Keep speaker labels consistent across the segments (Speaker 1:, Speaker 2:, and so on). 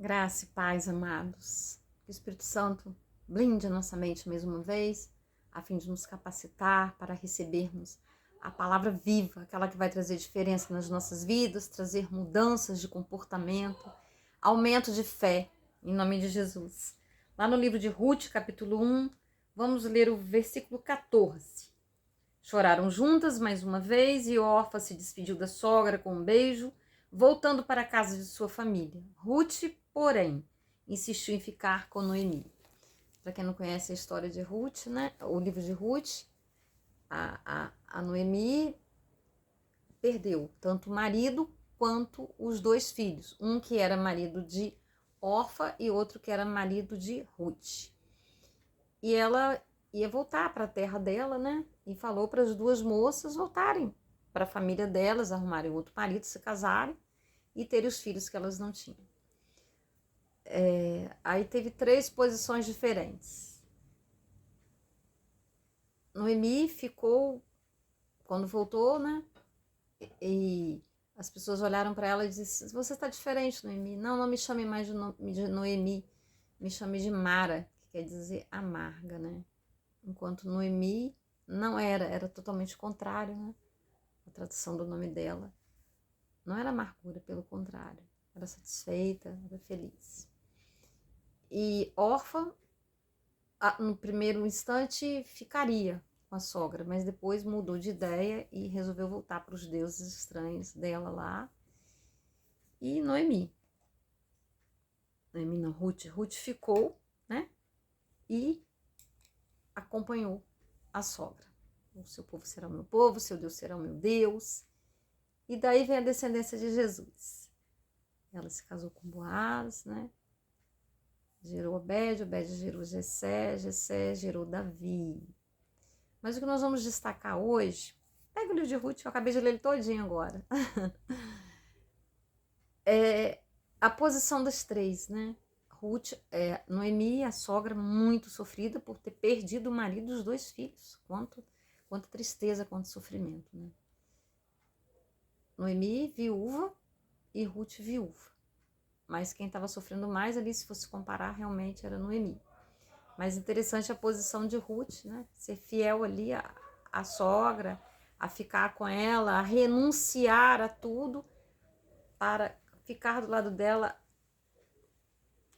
Speaker 1: Graça e paz, amados. Que o Espírito Santo blinde a nossa mente mais uma vez, a fim de nos capacitar para recebermos a palavra viva, aquela que vai trazer diferença nas nossas vidas, trazer mudanças de comportamento, aumento de fé, em nome de Jesus. Lá no livro de Ruth, capítulo 1, vamos ler o versículo 14. Choraram juntas mais uma vez e Orfa se despediu da sogra com um beijo, voltando para a casa de sua família. Ruth, porém, insistiu em ficar com Noemi. Para quem não conhece a história de Ruth, né? O livro de Ruth, a Noemi perdeu tanto o marido quanto os dois filhos. Um que era marido de Orfa e outro que era marido de Ruth. E ela ia voltar para a terra dela, né? E falou para as duas moças voltarem para a família delas, arrumarem outro marido, se casarem e terem os filhos que elas não tinham. Aí teve 3 posições diferentes. Noemi ficou, quando voltou, né? E as pessoas olharam para ela e disseram: você está diferente, Noemi. Não me chame mais de Noemi, me chame de Mara, que quer dizer amarga, né? Enquanto Noemi não era totalmente contrário, né? A tradução do nome dela não era amargura, pelo contrário, era satisfeita, era feliz. E Orfa, no primeiro instante, ficaria com a sogra, mas depois mudou de ideia e resolveu voltar para os deuses estranhos dela lá. E Noemi não, Ruth ficou, né? E acompanhou a sogra. O seu povo será o meu povo, o seu Deus será o meu Deus. E daí vem a descendência de Jesus. Ela se casou com Boaz, né? Gerou Obed gerou Jessé gerou Davi. Mas o que nós vamos destacar hoje, pega o livro de Ruth, eu acabei de ler ele todinho agora. É a posição das 3, né? Ruth, Noemi, a sogra, muito sofrida por ter perdido o marido e os 2 filhos. Quanto tristeza, quanto sofrimento, né? Noemi, viúva, e Ruth, viúva. Mas quem estava sofrendo mais ali, se fosse comparar, realmente era Noemi. Mas interessante a posição de Ruth, né? Ser fiel ali à sogra, a ficar com ela, a renunciar a tudo para ficar do lado dela.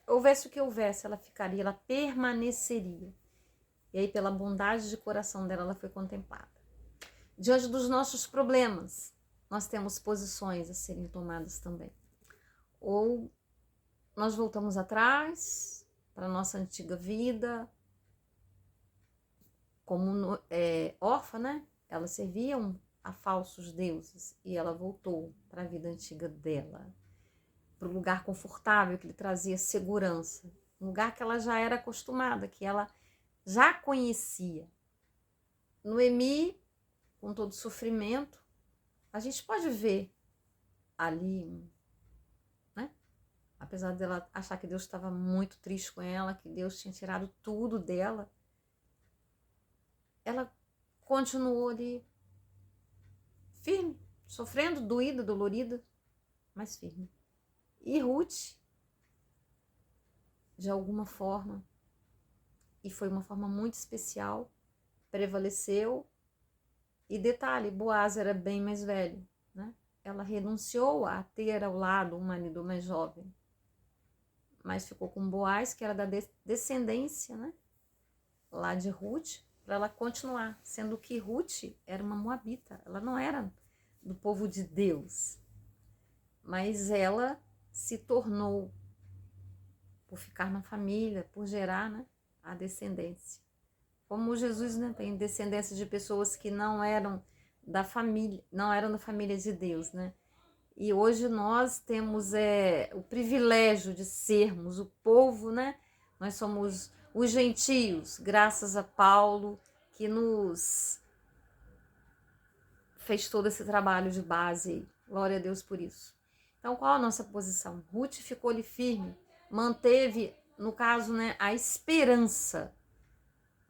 Speaker 1: Houvesse o que houvesse, ela ficaria, ela permaneceria. E aí, pela bondade de coração dela, ela foi contemplada. Diante dos nossos problemas, nós temos posições a serem tomadas também. Ou nós voltamos atrás para a nossa antiga vida, como órfã, né? Ela servia a falsos deuses e ela voltou para a vida antiga dela, para o lugar confortável que lhe trazia segurança, um lugar que ela já era acostumada, que ela já conhecia. Noemi, com todo sofrimento, a gente pode ver ali, né? Apesar dela achar que Deus estava muito triste com ela, que Deus tinha tirado tudo dela, ela continuou ali firme, sofrendo, doída, dolorida, mas firme. E Ruth, de alguma forma, e foi uma forma muito especial, prevaleceu. E detalhe, Boaz era bem mais velho, né? Ela renunciou a ter ao lado um marido mais jovem, mas ficou com Boaz, que era da descendência, né? Lá de Ruth, para ela continuar, sendo que Ruth era uma moabita, ela não era do povo de Deus, mas ela se tornou, por ficar na família, por gerar, né, a descendência. Como Jesus, né, tem descendência de pessoas que não eram da família, não eram da família de Deus, né? E hoje nós temos o privilégio de sermos o povo, né? Nós somos os gentios, graças a Paulo, que nos fez todo esse trabalho de base. Glória a Deus por isso. Então, qual a nossa posição? Ruth ficou ali firme, manteve, no caso, né, a esperança.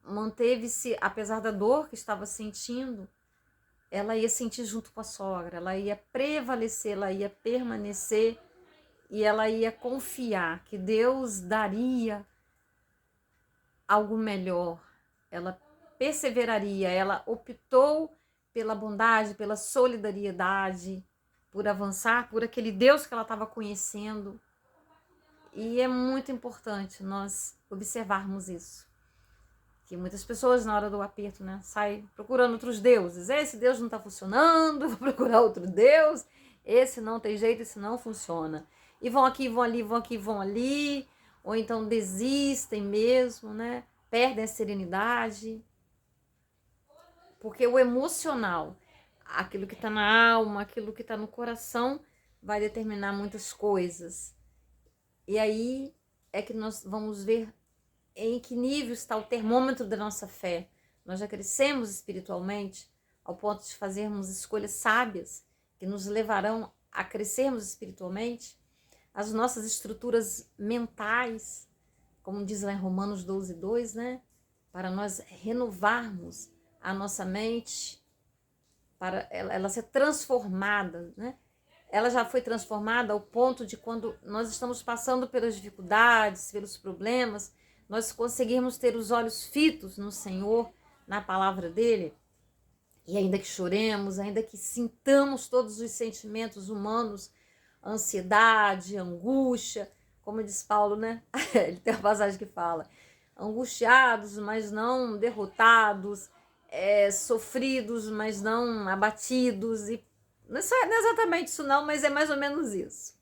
Speaker 1: Manteve-se, apesar da dor que estava sentindo, ela ia sentir junto com a sogra, ela ia prevalecer, ela ia permanecer e ela ia confiar que Deus daria algo melhor. Ela perseveraria, ela optou pela bondade, pela solidariedade, por avançar, por aquele Deus que ela estava conhecendo. E é muito importante nós observarmos isso. Que muitas pessoas, na hora do aperto, né, saem procurando outros deuses. Esse Deus não está funcionando, vou procurar outro Deus. Esse não tem jeito, esse não funciona. E vão aqui, vão ali, vão aqui, vão ali. Ou então desistem mesmo, né? Perdem a serenidade. Porque o emocional, aquilo que está na alma, aquilo que está no coração, vai determinar muitas coisas. E aí é que nós vamos ver em que nível está o termômetro da nossa fé. Nós já crescemos espiritualmente ao ponto de fazermos escolhas sábias que nos levarão a crescermos espiritualmente. As nossas estruturas mentais, como diz lá em Romanos 12:2, né? Para nós renovarmos a nossa mente, para ela ser transformada, né? Ela já foi transformada ao ponto de quando nós estamos passando pelas dificuldades, pelos problemas, nós conseguirmos ter os olhos fitos no Senhor, na palavra dele, e ainda que choremos, ainda que sintamos todos os sentimentos humanos, ansiedade, angústia, como diz Paulo, né? Ele tem uma passagem que fala, angustiados, mas não derrotados, sofridos, mas não abatidos, e não é exatamente isso não, mas é mais ou menos isso.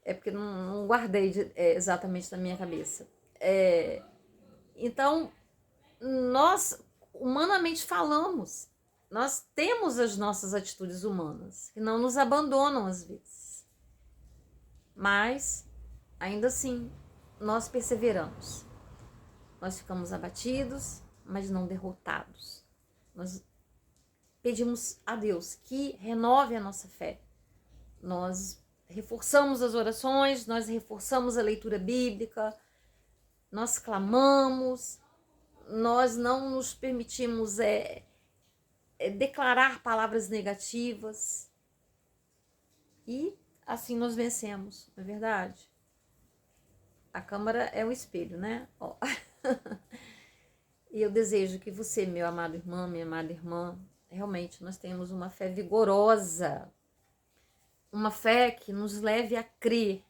Speaker 1: É porque não guardei exatamente na minha cabeça. Então, nós, humanamente falamos, nós temos as nossas atitudes humanas, que não nos abandonam às vezes. Mas, ainda assim, nós perseveramos. Nós ficamos abatidos, mas não derrotados. Nós pedimos a Deus que renove a nossa fé. Nós reforçamos as orações, nós reforçamos a leitura bíblica, nós clamamos, nós não nos permitimos declarar palavras negativas. E assim nós vencemos, não é verdade? A câmara é um espelho, né? Ó. E eu desejo que você, meu amado irmão, minha amada irmã, realmente nós tenhamos uma fé vigorosa, uma fé que nos leve a crer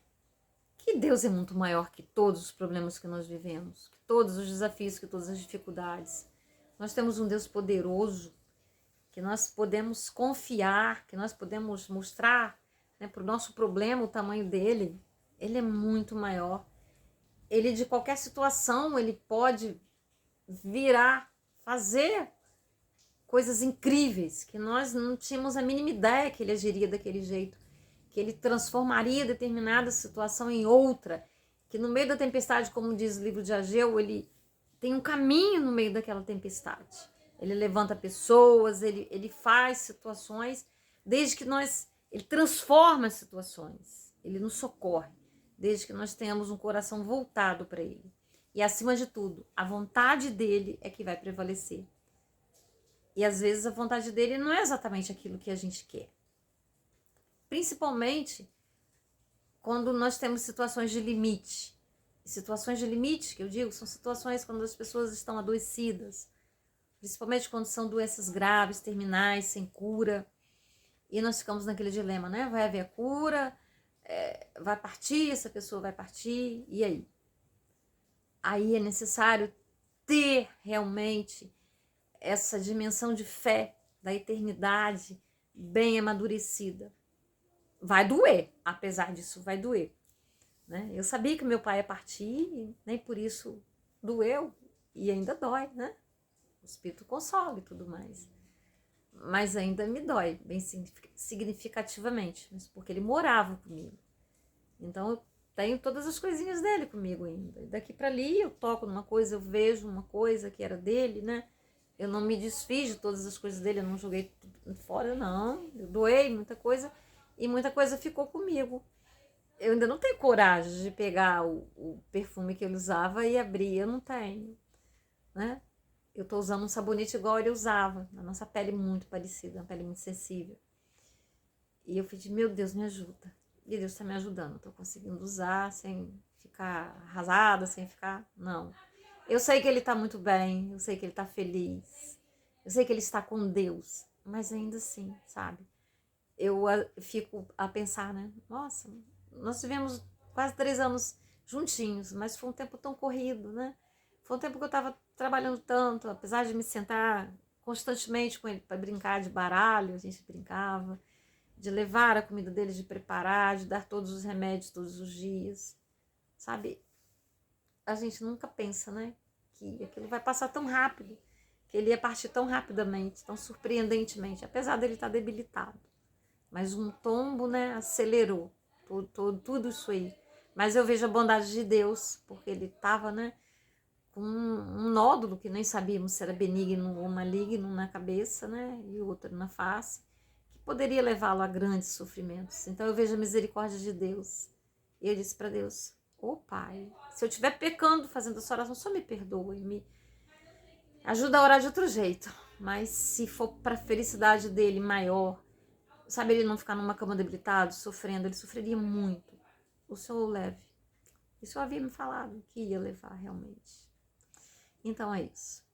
Speaker 1: que Deus é muito maior que todos os problemas que nós vivemos, que todos os desafios, que todas as dificuldades. Nós temos um Deus poderoso, que nós podemos confiar, que nós podemos mostrar, né, para o nosso problema o tamanho dele. Ele é muito maior. Ele, de qualquer situação, ele pode virar, fazer coisas incríveis, que nós não tínhamos a mínima ideia que ele agiria daquele jeito, que ele transformaria determinada situação em outra, que no meio da tempestade, como diz o livro de Ageu, ele tem um caminho no meio daquela tempestade. Ele levanta pessoas, ele faz situações, desde que ele transforma as situações, ele nos socorre, desde que nós tenhamos um coração voltado para ele. E acima de tudo, a vontade dele é que vai prevalecer. E às vezes a vontade dele não é exatamente aquilo que a gente quer. Principalmente quando nós temos situações de limite. E situações de limite, que eu digo, são situações quando as pessoas estão adoecidas. Principalmente quando são doenças graves, terminais, sem cura. E nós ficamos naquele dilema, né? Vai haver a cura, vai partir, essa pessoa vai partir, e aí? Aí é necessário ter realmente essa dimensão de fé da eternidade bem amadurecida. Vai doer, apesar disso vai doer, né? Eu sabia que meu pai ia partir e nem por isso doeu, e ainda dói, né? O Espírito consola e tudo mais. Mas ainda me dói, bem significativamente, porque ele morava comigo. Então eu tenho todas as coisinhas dele comigo ainda. E daqui para ali eu toco numa coisa, eu vejo uma coisa que era dele, né? Eu não me desfiz de todas as coisas dele, eu não joguei fora, não. Eu doei muita coisa e muita coisa ficou comigo. Eu ainda não tenho coragem de pegar o perfume que ele usava e abrir, eu não tenho, né? Eu tô usando um sabonete igual ele usava, a nossa pele muito parecida, uma pele muito sensível. E eu pedi, meu Deus, me ajuda. E Deus está me ajudando. Estou conseguindo usar sem ficar arrasada, sem ficar... Não. Eu sei que ele está muito bem, eu sei que ele está feliz, eu sei que ele está com Deus, mas ainda assim, sabe? Eu fico a pensar, né? Nossa, nós tivemos quase 3 anos juntinhos, mas foi um tempo tão corrido, né? Foi um tempo que eu estava trabalhando tanto, apesar de me sentar constantemente com ele para brincar de baralho, a gente brincava, de levar a comida dele, de preparar, de dar todos os remédios todos os dias, sabe? A gente nunca pensa, né? Que aquilo vai passar tão rápido, que ele ia partir tão rapidamente, tão surpreendentemente, apesar dele estar debilitado. Mas um tombo, né, acelerou tudo isso aí. Mas eu vejo a bondade de Deus, porque ele estava, né, com um nódulo que nem sabíamos se era benigno ou maligno na cabeça, né, e outro na face, que poderia levá-lo a grandes sofrimentos. Então eu vejo a misericórdia de Deus. E eu disse para Deus: ô Pai, se eu estiver pecando fazendo essa oração, só me perdoa e me ajuda a orar de outro jeito. Mas se for para a felicidade dele maior, sabe, ele não ficar numa cama debilitado, sofrendo, ele sofreria muito. O Senhor o leve. Isso eu havia me falado que ia levar realmente. Então é isso.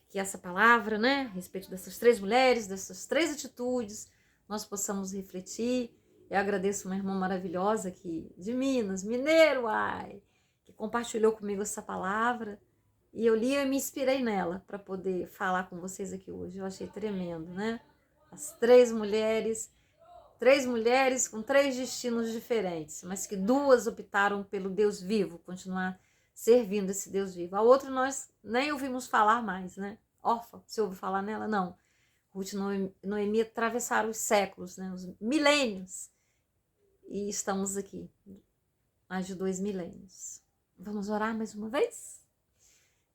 Speaker 1: Que essa palavra, né, a respeito dessas 3 mulheres, dessas 3 atitudes, nós possamos refletir. Eu agradeço uma irmã maravilhosa aqui de Minas, mineiro, que compartilhou comigo essa palavra. E eu li e me inspirei nela para poder falar com vocês aqui hoje. Eu achei tremendo, né? As 3 mulheres com 3 destinos diferentes, mas que 2 optaram pelo Deus vivo, continuar servindo esse Deus vivo. A outra nós nem ouvimos falar mais, né? Orfa, você ouve falar nela? Não. Ruth e Noemi atravessaram os séculos, né? Os milênios. E estamos aqui, mais de 2 milênios. Vamos orar mais uma vez?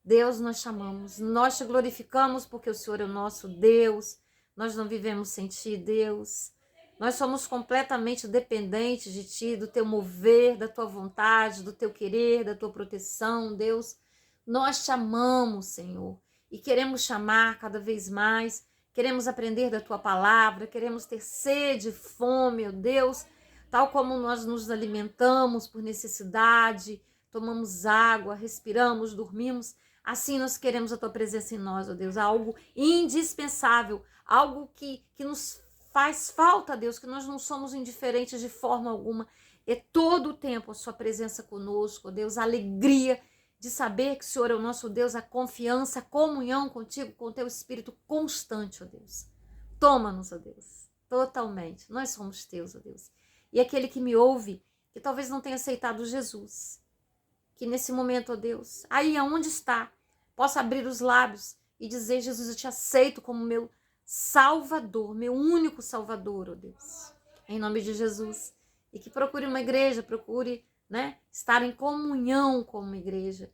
Speaker 1: Deus, nós chamamos, nós te glorificamos porque o Senhor é o nosso Deus. Nós não vivemos sem ti, Deus. Nós somos completamente dependentes de ti, do teu mover, da tua vontade, do teu querer, da tua proteção, Deus. Nós te amamos, Senhor, e queremos chamar cada vez mais, queremos aprender da tua palavra, queremos ter sede, fome, ó Deus, tal como nós nos alimentamos por necessidade, tomamos água, respiramos, dormimos, assim nós queremos a tua presença em nós, ó Deus, algo indispensável, algo que nos faz falta, Deus, que nós não somos indiferentes de forma alguma. É todo o tempo a sua presença conosco, Deus, a alegria de saber que o Senhor é o nosso Deus, a confiança, a comunhão contigo, com o teu Espírito constante, ó Deus. Toma-nos, ó Deus, totalmente. Nós somos teus, ó Deus. E aquele que me ouve, que talvez não tenha aceitado Jesus, que nesse momento, ó Deus, aí aonde está, possa abrir os lábios e dizer: Jesus, eu te aceito como meu Salvador, meu único Salvador, ó Deus, em nome de Jesus. E que procure uma igreja, procure, né, estar em comunhão com uma igreja.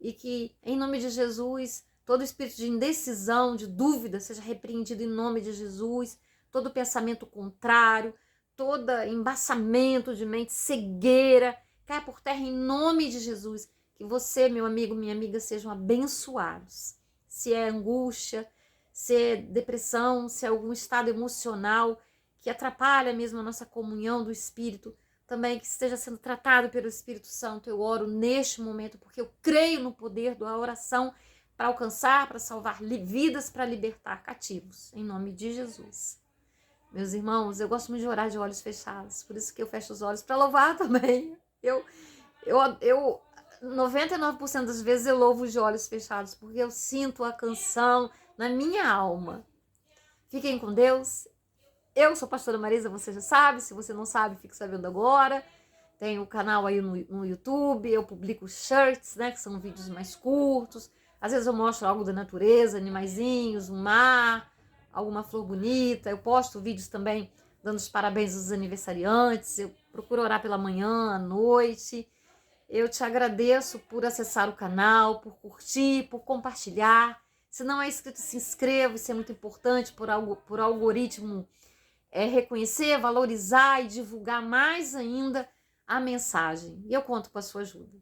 Speaker 1: E que, em nome de Jesus, todo espírito de indecisão, de dúvida, seja repreendido em nome de Jesus. Todo pensamento contrário, todo embaçamento de mente, cegueira, caia por terra em nome de Jesus. Que você, meu amigo, minha amiga, sejam abençoados. Se é angústia, se é depressão, se é algum estado emocional que atrapalha mesmo a nossa comunhão do Espírito, também que esteja sendo tratado pelo Espírito Santo. Eu oro neste momento porque eu creio no poder da oração para alcançar, para salvar vidas, para libertar cativos, em nome de Jesus. Meus irmãos, eu gosto muito de orar de olhos fechados, por isso que eu fecho os olhos para louvar também. Eu 99% das vezes eu louvo de olhos fechados, porque eu sinto a canção na minha alma. Fiquem com Deus. Eu sou a pastora Marisa, você já sabe. Se você não sabe, fique sabendo agora. Tem o canal aí no YouTube. Eu publico shirts, né, que são vídeos mais curtos. Às vezes eu mostro algo da natureza, animaizinhos, um mar, alguma flor bonita. Eu posto vídeos também dando os parabéns aos aniversariantes. Eu procuro orar pela manhã, à noite. Eu te agradeço por acessar o canal, por curtir, por compartilhar. Se não é inscrito, se inscreva, isso é muito importante por algoritmo reconhecer, valorizar e divulgar mais ainda a mensagem. E eu conto com a sua ajuda.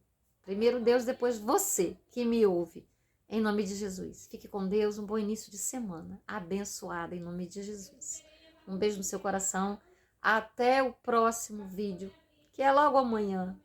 Speaker 1: Primeiro Deus, depois você que me ouve. Em nome de Jesus. Fique com Deus, um bom início de semana. Abençoada em nome de Jesus. Um beijo no seu coração. Até o próximo vídeo, que é logo amanhã.